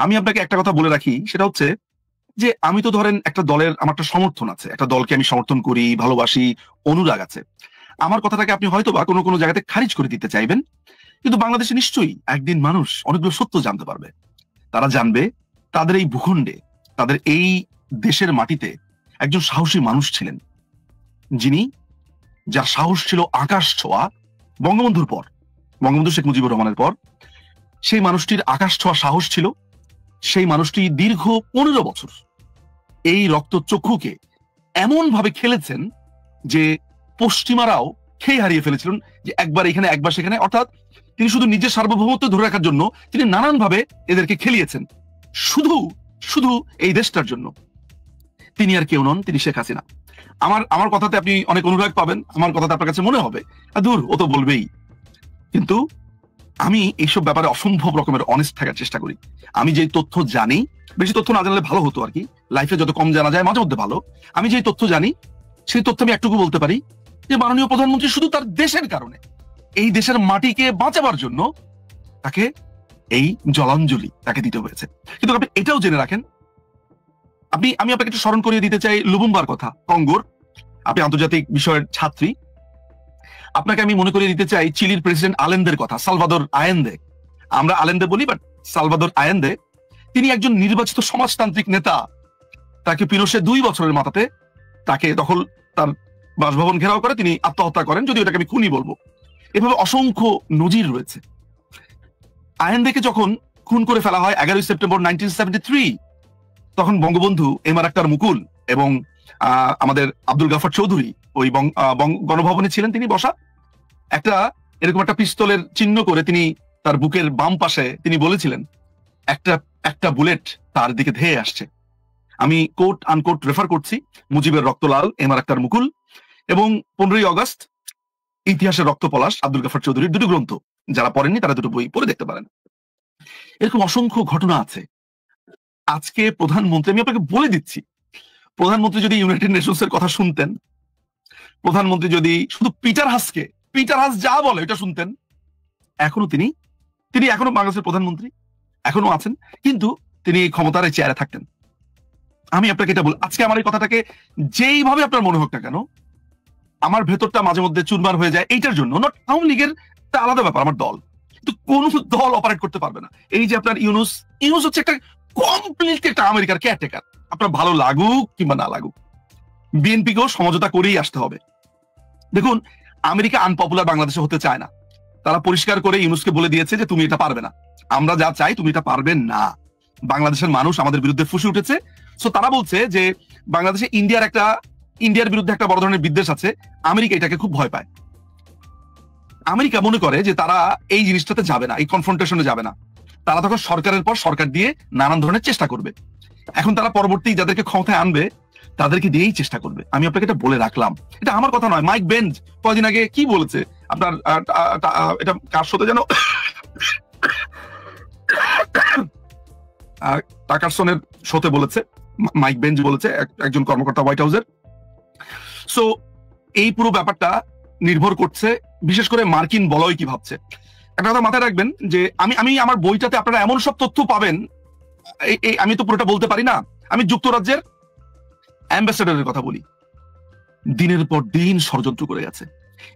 আমি আপনাকে একটা কথা বলে রাখি, সেটা হচ্ছে যে আমি তো ধরেন একটা দলের আমার একটা সমর্থন আছে, একটা দলকে আমি সমর্থন করি, ভালোবাসি, অনুরাগ আছে। আমার কথাটাকে আপনি হয়তো বা কোনো কোনো জায়গাতে খারিজ করে দিতে চাইবেন, কিন্তু বাংলাদেশে নিশ্চয়ই একদিন মানুষ অনেকগুলো সত্য জানতে পারবে। তারা জানবে তাদের এই ভূখণ্ডে, তাদের এই দেশের মাটিতে একজন সাহসী মানুষ ছিলেন, যিনি, যার সাহস ছিল আকাশ ছোঁয়া। বঙ্গবন্ধুর পর, বঙ্গবন্ধু শেখ মুজিবুর রহমানের পর সেই মানুষটির আকাশ ছোঁয়া সাহস ছিল। সেই মানুষটি দীর্ঘ 15 বছর এই রক্তচক্ষুকে এমন ভাবে খেলেছেন যে পশ্চিমারাও খেয়ে হারিয়ে ফেলেছিলেন, যে একবার এখানে একবার সেখানে। অর্থাৎ তিনি শুধু নিজের সার্বভৌমত্ব ধরে রাখার জন্য তিনি নানান ভাবে এদেরকে খেলিয়েছেন, শুধু শুধু এই দেশটার জন্য। তিনি আর কেউ নন, তিনি শেখ হাসিনা। আমার আমার কথাতে আপনি অনেক অনুরাগ পাবেন, আমার কথাতে আপনার কাছে মনে হবে দূর, ও তো বলবেই। কিন্তু আমি এইসব ব্যাপারে অসম্ভব রকমের অনেস্ট থাকার চেষ্টা করি। আমি যে তথ্য জানি, বেশি তথ্য না জানলে ভালো হতো আর কি, লাইফে যত কম জানা যায় মাঝে মধ্যে ভালো। আমি যে তথ্য জানি সেই তথ্য আমি একটুকু বলতে পারি, যে মাননীয় প্রধানমন্ত্রী শুধু তার দেশের কারণে, এই দেশের মাটিকে বাঁচাবার জন্য তাকে এই জলাঞ্জলি তাকে দিতে হয়েছে। কিন্তু আপনি এটাও জেনে রাখেন, আমি আপনাকে একটু স্মরণ করিয়ে দিতে চাই লুবুম্বার কথা, কঙ্গোর। আপনি আন্তর্জাতিক বিষয়ের ছাত্রী, আপনাকে আমি মনে করিয়ে দিতে চাই চিলির প্রেসিডেন্ট আলেন্দের কথা, সালভাদর আয়েন্দে। আমরা আলেন্দে বলি, বাট সালভাদর আয়েন্দে, তিনি একজন নির্বাচিত সমাজতান্ত্রিক নেতা। তাকে পিনোশে 2 বছরের মাথাতে তাকে দখল, তার বাসভবন ঘেরাও করে তিনি আত্মহত্যা করেন, যদিও এটাকে আমি খুনি বলবো। এভাবে অসংখ্য নজির রয়েছে। আয়েন্দেকে যখন খুন করে ফেলা হয় 11 সেপ্টেম্বর 1973, তখন বঙ্গবন্ধু এম আর আক্তার মুকুল এবং আমাদের আব্দুল গাফার চৌধুরী ওই গণভবনে ছিলেন, তিনি বসা। একটা এরকম একটা পিস্তলের চিহ্ন করে তিনি তার বুকের বাম পাশে তিনি বলেছিলেন, একটা একটা বুলেট তার দিকে ধেয়ে আসছে। আমি কোট আনকোট রেফার করছি, মুজিবের রক্তলাল এম আর আক্তার মুকুল এবং 15 আগস্ট ইতিহাসের রক্ত পলাশ আব্দুল গাফার চৌধুরীর দুটো গ্রন্থ। যারা পড়েননি তারা দুটো বই পড়ে দেখতে পারেন। এরকম অসংখ্য ঘটনা আছে। আজকে প্রধানমন্ত্রী, আমি আপনাকে বলে দিচ্ছি, প্রধানমন্ত্রী যদি ইউনাইটেড নেশনস এর কথা শুনতেন, প্রধানমন্ত্রী যদি শুধু পিটার হাস যা বলে এটা শুনতেন, এখনো তিনি এখনো বাংলাদেশের প্রধানমন্ত্রী, এখনো আছেন, কিন্তু তিনি এই ক্ষমতার এই চেয়ারে থাকতেন। আমি আপনাকে এটা বল, আজকে আমার এই কথাটাকে যেইভাবে আপনার মনে হোক না কেন, আমার ভেতরটা মাঝে মধ্যে চুরমার হয়ে যায় এইটার জন্য। নট আওয়ামী লীগের আলাদা ব্যাপার, আমার দল, কিন্তু কোন দল অপারেট করতে পারবে না। এই যে আপনার ইউনুস হচ্ছে একটা কমপ্লিটলি একটা আমেরিকার কেয়ারটেকার। আপনার ভালো লাগুক কিংবা না লাগুক, বিএনপিকেও সমঝোতা করেই আসতে হবে। দেখুন, আমেরিকা আনপপুলার বাংলাদেশে হতে চায় না। তারা পরিষ্কার করে ইউনুসকে বলে দিয়েছে যে তুমি এটা পারবে না, আমরা যা চাই তুমি এটা পারবে না। বাংলাদেশের মানুষ আমাদের বিরুদ্ধে ফুসে উঠেছে। সো তারা বলছে যে বাংলাদেশে ইন্ডিয়ার বিরুদ্ধে একটা বড় ধরনের বিদ্বেষ আছে, আমেরিকা এটাকে খুব ভয় পায়। আমেরিকা মনে করে যে তারা এই জিনিসটাতে যাবে না, এই কনফ্রন্টেশনে যাবে না। তারা তখন সরকারের পর সরকার দিয়ে নানান ধরনের চেষ্টা করবে। এখন তারা পরবর্তী যাদেরকে ক্ষমতায় আনবে তাদেরকে দিয়েই চেষ্টা করবে। আমি আপনাকে এটা বলে রাখলাম, এটা আমার কথা নয়। মাইক বেঞ্জ কয়েকদিন আগে কি বলেছে, আপনার এটা কার সাথে যেন টাকারসনের শোতে বলেছে, মাইক বেঞ্জ বলেছে, একজন কর্মকর্তা হোয়াইট হাউসের। সো এই পুরো ব্যাপারটা নির্ভর করছে বিশেষ করে মার্কিন বলয় কি ভাবছে। একটা কথা মাথায় রাখবেন যে আমি আমার বইটাতে আপনারা এমন সব তথ্য পাবেন, আমি তো পুরোটা বলতে পারি না। আমি যুক্তরাজ্যের অ্যাম্বাসেডরের কথা বলি, দিনের পর দিন ষড়যন্ত্র করে গেছে।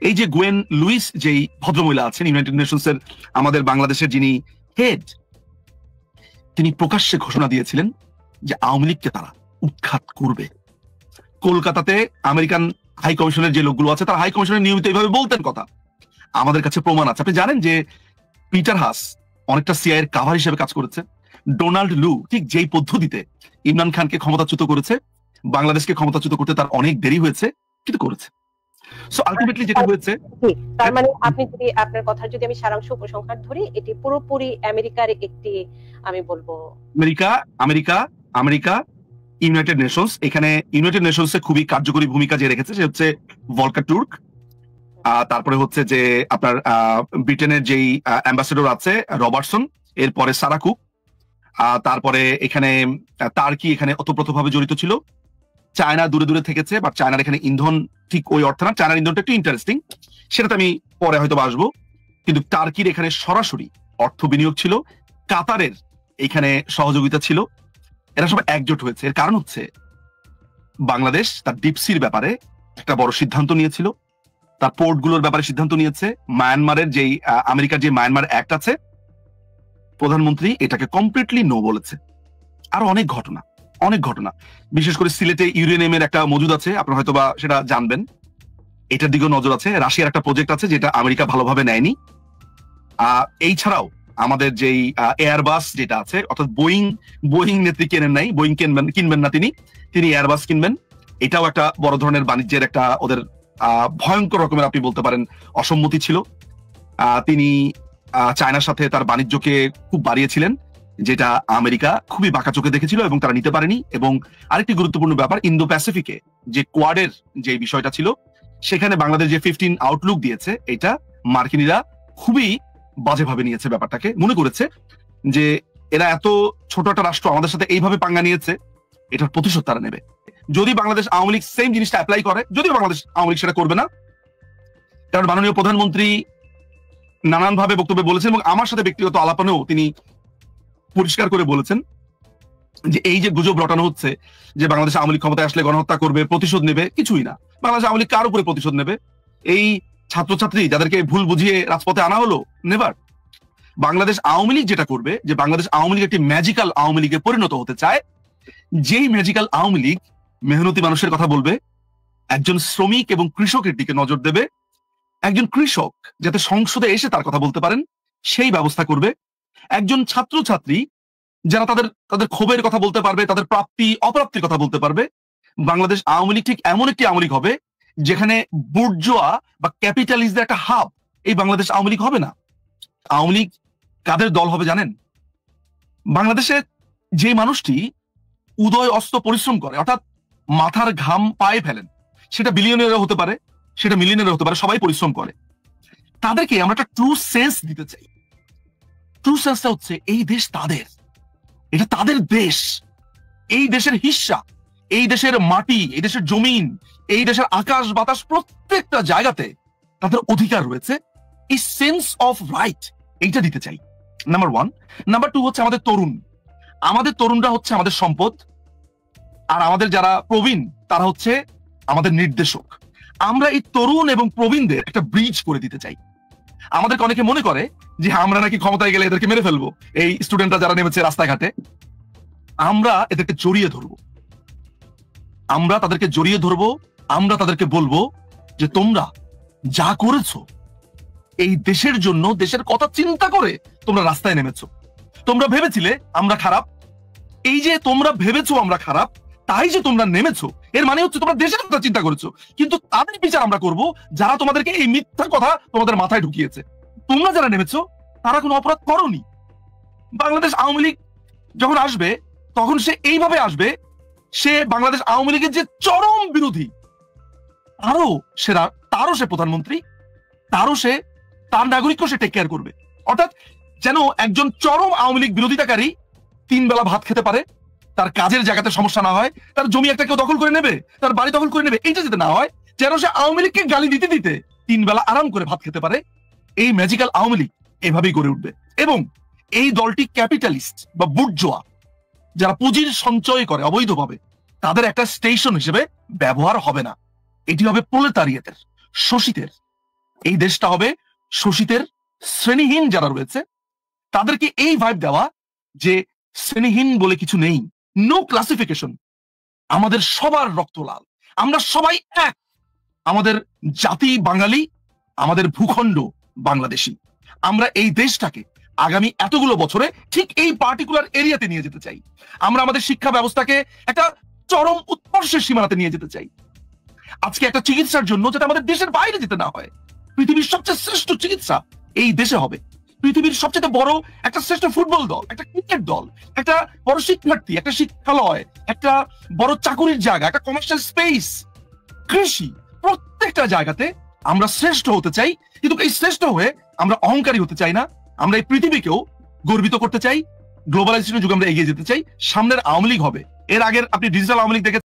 এই যে গোয়েন লুইস, যেই ভদ্রমহিলা আছেন ইউনাইটেড নেশনস এর আমাদের বাংলাদেশের যিনি হেড, তিনি প্রকাশ্যে ঘোষণা দিয়েছিলেন যে আওয়ামী লীগকে তারা উৎখাত করবে। কলকাতাতে আমেরিকান হাই কমিশনের যে লোকগুলো আছে, তারা হাই কমিশনের নিয়মিত এইভাবে বলতেন কথা। আমাদের কাছে প্রমাণ আছে। আপনি জানেন যে পিটার হাস অনেকটা সিআই এর কাভার হিসেবে কাজ করেছে। ডোনাল্ড লু ঠিক যেই পদ্ধতিতে ইমরান খানকে ক্ষমতাচ্যুত করেছে, বাংলাদেশকে ক্ষমতাচ্যুত করতে তার অনেক দেরি হয়েছে, কিন্তু করেছে। সো আলটিমেটলি যেটা হয়েছে, তার মানে আপনি যদি আপনার কথা যদি আমি সারাংশ উপসংহার ধরি, এটি পুরোপুরি আমেরিকার একটি, আমি বলবো আমেরিকা ইউনাইটেড নেশনস, এখানে ইউনাইটেড নেশনস এ খুবই কার্যকরী ভূমিকা যে রেখেছে সে হচ্ছে ভলকার তুর্ক। তারপরে হচ্ছে যে আপনার ব্রিটেনের যেই অ্যাম্বাসেডর আছে রবার্টসন, এরপরে সারা কুক, তারপরে এখানে টার্কি এখানে ওতপ্রোতভাবে জড়িত ছিল। চায়না দূরে দূরে থেকেছে, বাট চায়নার এখানে ইন্ধন ঠিক ওই অর্থে না। চায়নার ইন্ধনটা একটু ইন্টারেস্টিং, সেটাতে আমি পরে হয়তো আসবো। কিন্তু টার্কির এখানে সরাসরি অর্থ বিনিয়োগ ছিল। কাতারের এইখানে সহযোগিতা ছিল, এরা সব একজোট হয়েছে। এর কারণ হচ্ছে বাংলাদেশ তার ডিপসির ব্যাপারে একটা বড় সিদ্ধান্ত নিয়েছিল, তার পোর্টগুলোর ব্যাপারে সিদ্ধান্ত নিয়েছে। মায়ানমারের যেই আমেরিকার যে মায়ানমার অ্যাক্ট আছে, প্রধানমন্ত্রী এটাকে কমপ্লিটলি নো বলেছে। আরো অনেক ঘটনা, বিশেষ করে সিলেটে ইউরেনিয়ামের একটা মজুদ আছে, আপনারা হয়তো বা সেটা জানবেন, এটার দিকেও নজর আছে। রাশিয়ার একটা প্রজেক্ট আছে যেটা আমেরিকা ভালোভাবে নেয়নি। এই ছাড়াও আমাদের যেই এয়ারবাস যেটা আছে, অর্থাৎ বোয়িং নেত্রী কেনেন নাই, বোয়িং কিনবেন না তিনি এয়ারবাস কিনবেন। এটাও একটা বড় ধরনের বাণিজ্যের একটা ওদের ভয়ঙ্কর রকমের আপনি বলতে পারেন অসম্মতি ছিল। তিনি চায়নার সাথে তার বাণিজ্যকে খুব বাড়িয়েছিলেন, যেটা আমেরিকা খুবই বাঁকা চোখে দেখেছিল এবং তারা নিতে পারেনি। এবং আরেকটি গুরুত্বপূর্ণ ব্যাপার, ইন্দো প্যাসিফিকে যে কোয়াডের যে বিষয়টা ছিল, সেখানে বাংলাদেশ যে 15 আউটলুক দিয়েছে, এটা মার্কিনীরা খুবই বাজেভাবে নিয়েছে। ব্যাপারটাকে মনে করেছে যে এরা এত ছোট একটা রাষ্ট্র আমাদের সাথে এইভাবে পাঙ্গা নিয়েছে, এটার প্রতিশোধ তারা নেবে। যদি বাংলাদেশ আওয়ামী লীগ সেম জিনিসটা অ্যাপ্লাই করে, যদিও বাংলাদেশ আওয়ামী লীগ সেটা করবে না, কারণ মাননীয় প্রধানমন্ত্রী নানানভাবে বক্তব্যে বলেছেন এবং আমার সাথে ব্যক্তিগত আলাপনেও তিনি পরিষ্কার করে বলেছেন যে এই যে গুজব রটানো হচ্ছে যে বাংলাদেশ আওয়ামী লীগ ক্ষমতায় আসলে গণহত্যা করবে, প্রতিশোধ নেবে, কিছুই না। বাংলাদেশ আওয়ামী লীগ কার উপরে প্রতিশোধ নেবে? এই ছাত্রছাত্রী যাদেরকে ভুল বুঝিয়ে রাজপথে আনা হলো, নেভার। বাংলাদেশ আওয়ামী লীগ যেটা করবে, যে বাংলাদেশ আওয়ামী লীগ একটি ম্যাজিক্যাল আওয়ামী লীগে পরিণত হতে চায়, যেই ম্যাজিক্যাল আওয়ামী লীগ মেহনতি মানুষের কথা বলবে, একজন শ্রমিক এবং কৃষকের দিকে নজর দেবে, একজন কৃষক যাতে সংসদে এসে তার কথা বলতে পারেন সেই ব্যবস্থা করবে, একজন ছাত্রছাত্রী যারা তাদের ক্ষোভের কথা বলতে পারবে, তাদের প্রাপ্তি অপ্রাপ্তির কথা বলতে পারবে। বাংলাদেশ আওয়ামী লীগ ঠিক এমন একটি আওয়ামী লীগ হবে যেখানে বুর্জোয়া বা ক্যাপিটালিস্টদের একটা হাব এই বাংলাদেশ আওয়ামী লীগ হবে না। আওয়ামী লীগ কাদের দল হবে জানেন? বাংলাদেশে যে মানুষটি উদয় অস্ত পরিশ্রম করে, অর্থাৎ মাথার ঘাম পায়ে ফেলেন, সেটা বিলিয়নিয়ারও হতে পারে, সেটা মিলিয়নিয়ারও হতে পারে, সবাই পরিশ্রম করে, তাদেরকে আমরা একটা ট্রু সেন্স দিতে চাই। ট্রু সেন্সটা হচ্ছে এই দেশ তাদের, এটা তাদের দেশ, এই দেশের হিস্সা, এই দেশের মাটি, এই দেশের জমিন, এই দেশের আকাশ বাতাস, প্রত্যেকটা জায়গাতে তাদের অধিকার রয়েছে। এই সেন্স অফ রাইট এইটা দিতে চাই, নাম্বার 1। নাম্বার 2 হচ্ছে আমাদের তরুণরা হচ্ছে আমাদের সম্পদ, আর আমাদের যারা প্রবীণ তারা হচ্ছে আমাদের নির্দেশক। আমরা এই তরুণ এবং প্রবীণদের একটা ব্রিজ করে দিতে চাই। আমাদেরকে অনেকে মনে করে যে আমরা নাকি ক্ষমতায় গেলে এদেরকে মেরে ফেলবো, এই স্টুডেন্টরা যারা নেমেছে রাস্তাঘাটে, আমরা এদেরকে জড়িয়ে ধরবো, আমরা তাদেরকে বলবো যে তোমরা যা করেছো এই দেশের জন্য, দেশের কথা চিন্তা করে তোমরা রাস্তায় নেমেছো। তোমরা ভেবেছিলে আমরা খারাপ, এই যে তোমরা ভেবেছো আমরা খারাপ, তাই যে তোমরা নেমেছো, এর মানে হচ্ছে তোমরা দেশের কথা চিন্তা করেছো। কিন্তু তাদের বিচার আমরা করব যারা তোমাদেরকে এই মিথ্যা কথা তোমাদের মাথায় ঢুকিয়েছে। তোমরা যারা নেমেছো তারা কোনো অপরাধ করোনি। বাংলাদেশ আওয়ামী লীগ যখন আসবে তখন সে এইভাবে আসবে, সে বাংলাদেশ আওয়ামী লীগের যে চরম বিরোধী, তারও সে প্রধানমন্ত্রী, তার নাগরিককেও সে টেক কেয়ার করবে। অর্থাৎ যেন একজন চরম আওয়ামী লীগ বিরোধিতাকারী 3 বেলা ভাত খেতে পারে, তার কাজের জায়গাতে সমস্যা না হয়, তার জমি একটা কেউ দখল করে নেবে, তার বাড়ি দখল করে নেবে, এইটা যাতে না হয়, যেন সে আওয়ামী লীগকে গালি দিতে দিতে 3 বেলা আরাম করে ভাত খেতে পারে। এই ম্যাজিক্যাল আওয়ামী লীগ এভাবেই গড়ে উঠবে। এবং এই দলটি ক্যাপিটালিস্ট বা বুর্জোয়া যারা পুঁজির সঞ্চয় করে অবৈধভাবে, তাদের একটা স্টেশন হিসেবে ব্যবহার হবে না। এটি হবে প্রলেতারিয়েতের, শোষিতের। এই দেশটা হবে শোষিতের, শ্রেণীহীন যারা রয়েছে তাদেরকে এই ভাইব দেওয়া যে শ্রেণীহীন বলে কিছু নেই, নো ক্লাসিফিকেশন, আমাদের সবার রক্ত লাল, আমরা সবাই এক, আমাদের জাতি বাঙালি, আমাদের ভূখণ্ড বাংলাদেশী। আমরা এই দেশটাকে আগামী এতগুলো বছরে ঠিক এই পার্টিকুলার এরিয়াতে নিয়ে যেতে চাই। আমরা আমাদের শিক্ষা ব্যবস্থাকে একটা চরম উৎকর্ষের সীমানাতে নিয়ে যেতে চাই। আজকে একটা চিকিৎসার জন্য যাতে আমাদের দেশের বাইরে যেতে না হয়, পৃথিবীর সবচেয়ে শ্রেষ্ঠ চিকিৎসা এই দেশে হবে। পৃথিবীর সবচেয়ে বড় একটা শ্রেষ্ঠ ফুটবল দল, একটা ক্রিকেট দল, একটা বড় শিক্ষার্থী, একটা শিক্ষালয়, একটা বড় চাকুরির জায়গা, একটা কমার্শিয়াল স্পেস, কৃষি, প্রত্যেকটা জায়গাতে আমরা শ্রেষ্ঠ হতে চাই। কিন্তু এই শ্রেষ্ঠ হয়ে আমরা অহংকারী হতে চাই না, আমরা এই পৃথিবীকেও গর্বিত করতে চাই। গ্লোবালাইজেশনের যুগে আমরা এগিয়ে যেতে চাই। সামনের আওয়ামী লীগ হবে, এর আগের আপনি ডিজিটাল আওয়ামী লীগ দেখে